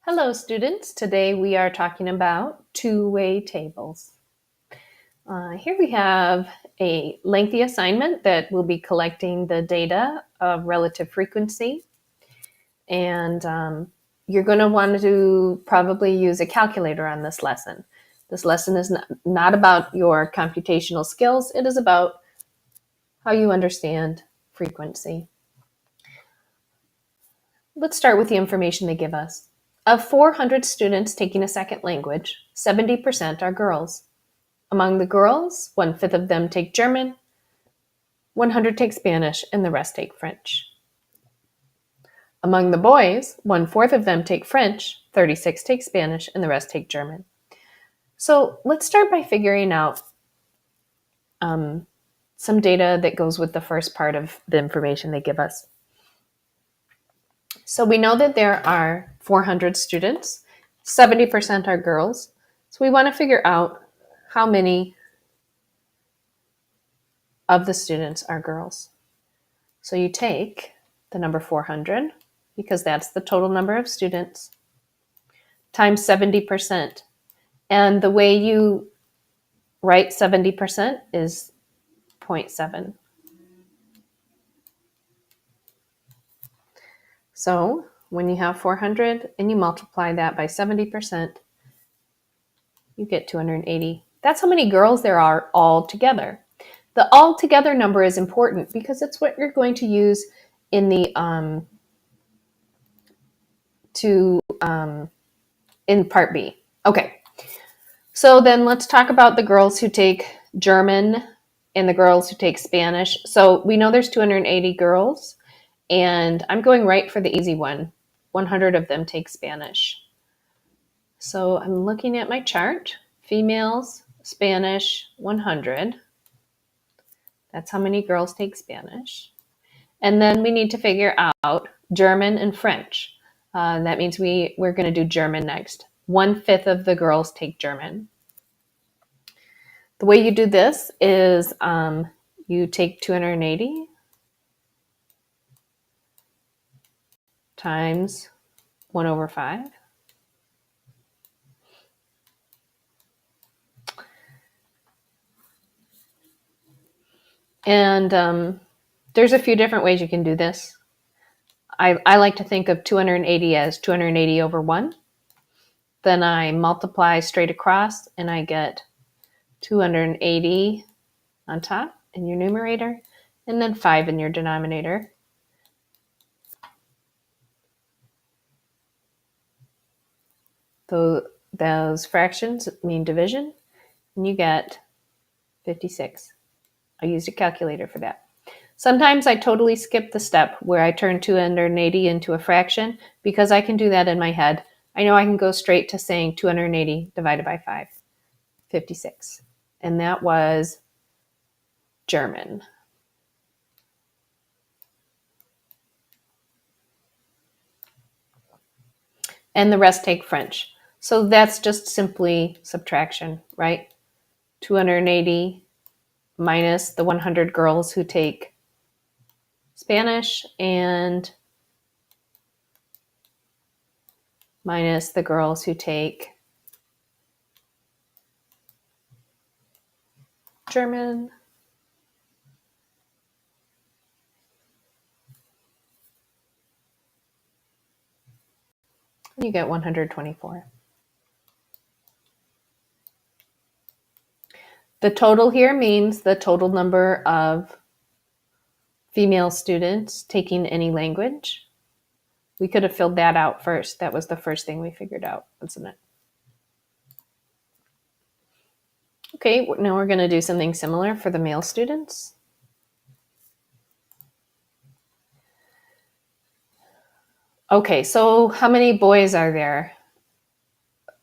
Hello, students. Today we are talking about two-way tables. Here we have a lengthy assignment that will be collecting the data of relative frequency. And you're going to want to probably use a calculator on this lesson. This lesson is not about your computational skills. It is about how you understand frequency. Let's start with the information they give us. Of 400 students taking a second language, 70% are girls. Among the girls, 1/5 of them take German, 100 take Spanish, and the rest take French. Among the boys, 1/4 of them take French, 36 take Spanish, and the rest take German. So let's start by figuring out some data that goes with the first part of the information they give us. So we know that there are 400 students, 70% are girls. So we want to figure out how many of the students are girls. So you take the number 400, because that's the total number of students, times 70%. And the way you write 70% is 0.7. So when you have 400 and you multiply that by 70%, you get 280. That's how many girls there are all together. The all together number is important because it's what you're going to use in the in part B. Okay. So then let's talk about the girls who take German and the girls who take Spanish. So we know there's 280 girls, and I'm going right for the easy one. 100 of them take Spanish. So I'm looking at my chart. Females, Spanish, 100. That's how many girls take Spanish. And then we need to figure out German and French. That means we're going to do German next. 1/5 of the girls take German. The way you do this is you take 280 times 1/5. And there's a few different ways you can do this. I like to think of 280 as 280 over 1. Then I multiply straight across, and I get 280 on top in your numerator, and then 5 in your denominator. So those fractions mean division, and you get 56. I used a calculator for that. Sometimes I totally skip the step where I turn 280 into a fraction because I can do that in my head. I know I can go straight to saying 280 divided by 5, 56. And that was German. And the rest take French. So that's just simply subtraction, right? 280 minus the 100 girls who take Spanish and minus the girls who take German. You get 124. The total here means the total number of female students taking any language. We could have filled that out first. That was the first thing we figured out, wasn't it? Okay, now we're going to do something similar for the male students. Okay, so how many boys are there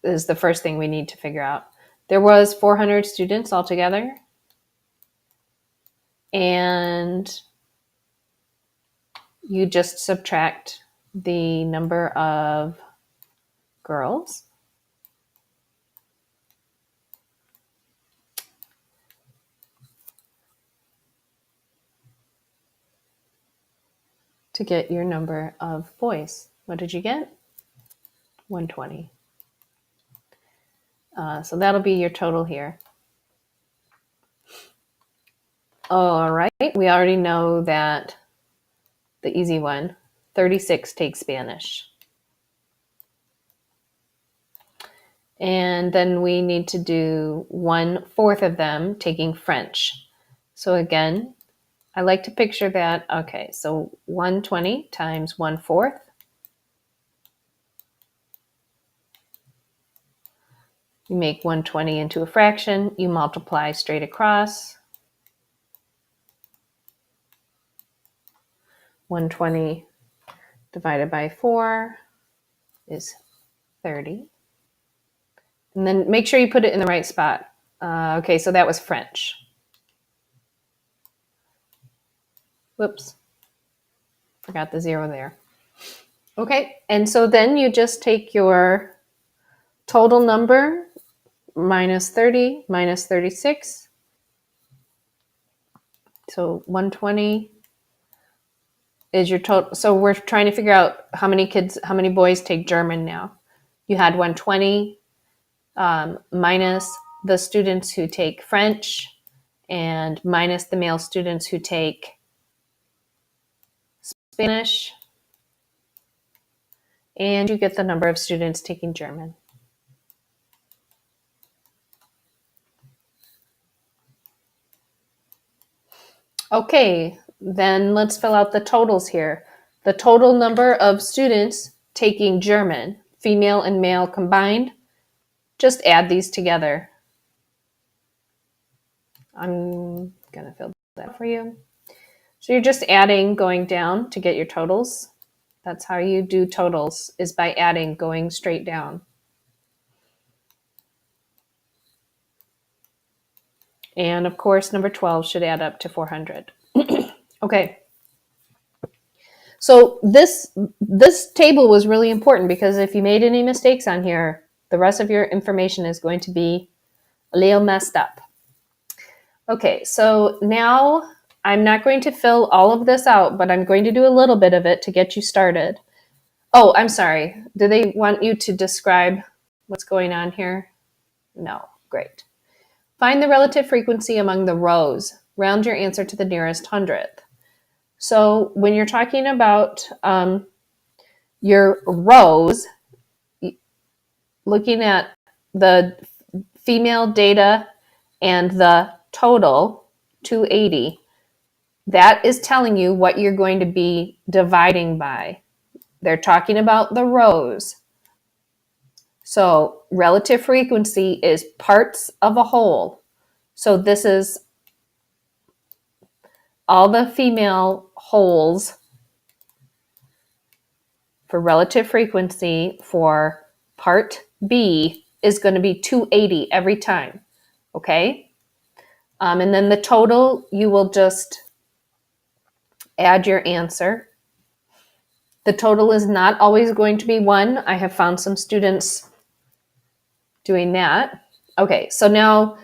is the first thing we need to figure out. There was 400 students altogether, and you just subtract the number of girls. To get your number of boys. What did you get? 120. So that'll be your total here. All right, we already know that the easy one, 36 take Spanish. And then we need to do 1/4 of them taking French. So again, I like to picture that. Okay, so 120 times 1/4. You make 120 into a fraction, you multiply straight across. 120 divided by 4 is 30. And then make sure you put it in the right spot. Okay, so that was French. Whoops. Forgot the 0 there. Okay, and so then you just take your total number minus 30 minus 36. So 120 is your total. So we're trying to figure out how many boys take German now. You had 120 minus the students who take French and minus the male students who take Spanish. And you get the number of students taking German. Okay, then let's fill out the totals here. The total number of students taking German, female and male combined, just add these together. I'm going to fill that for you. So you're just adding, going down to get your totals. That's how you do totals, is by adding, going straight down. And of course, number 12 should add up to 400. Okay. So this table was really important because if you made any mistakes on here, the rest of your information is going to be a little messed up. Okay, so now I'm not going to fill all of this out, but I'm going to do a little bit of it to get you started. Oh, I'm sorry. Do they want you to describe what's going on here? No. Great. Find the relative frequency among the rows. Round your answer to the nearest hundredth. So when you're talking about your rows, looking at the female data and the total, 280, that is telling you what you're going to be dividing by. They're talking about the rows. So relative frequency is parts of a whole. So this is all the female wholes for relative frequency for part B is going to be 280 every time. Okay? And then the total, you will just add your answer. The total is not always going to be 1. I have found some students doing that. Okay, so now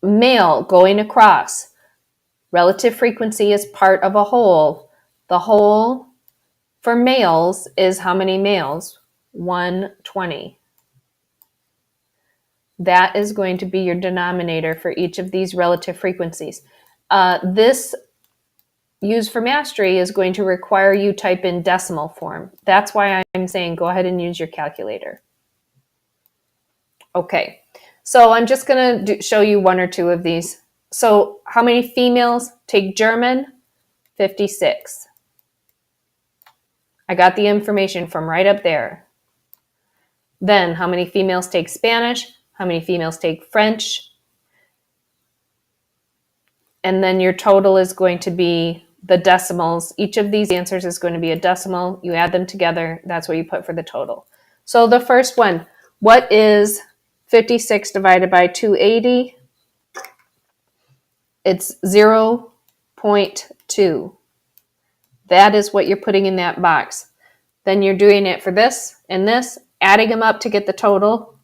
male going across. Relative frequency is part of a whole. The whole for males is how many males? 120. That is going to be your denominator for each of these relative frequencies. This used for mastery is going to require you type in decimal form. That's why I'm saying go ahead and use your calculator. Okay, so I'm just going to show you 1 or 2 of these. So how many females take German? 56. I got the information from right up there. Then how many females take Spanish? How many females take French? And then your total is going to be the decimals. Each of these answers is going to be a decimal. You add them together. That's what you put for the total. So the first one, what is 56 divided by 280? It's 0.2. That is what you're putting in that box. Then you're doing it for this and this, adding them up to get the total.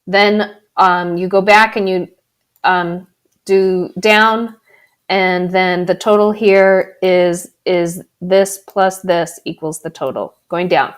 Then you go back and you do down, and then the total here is this plus this equals the total. Going down.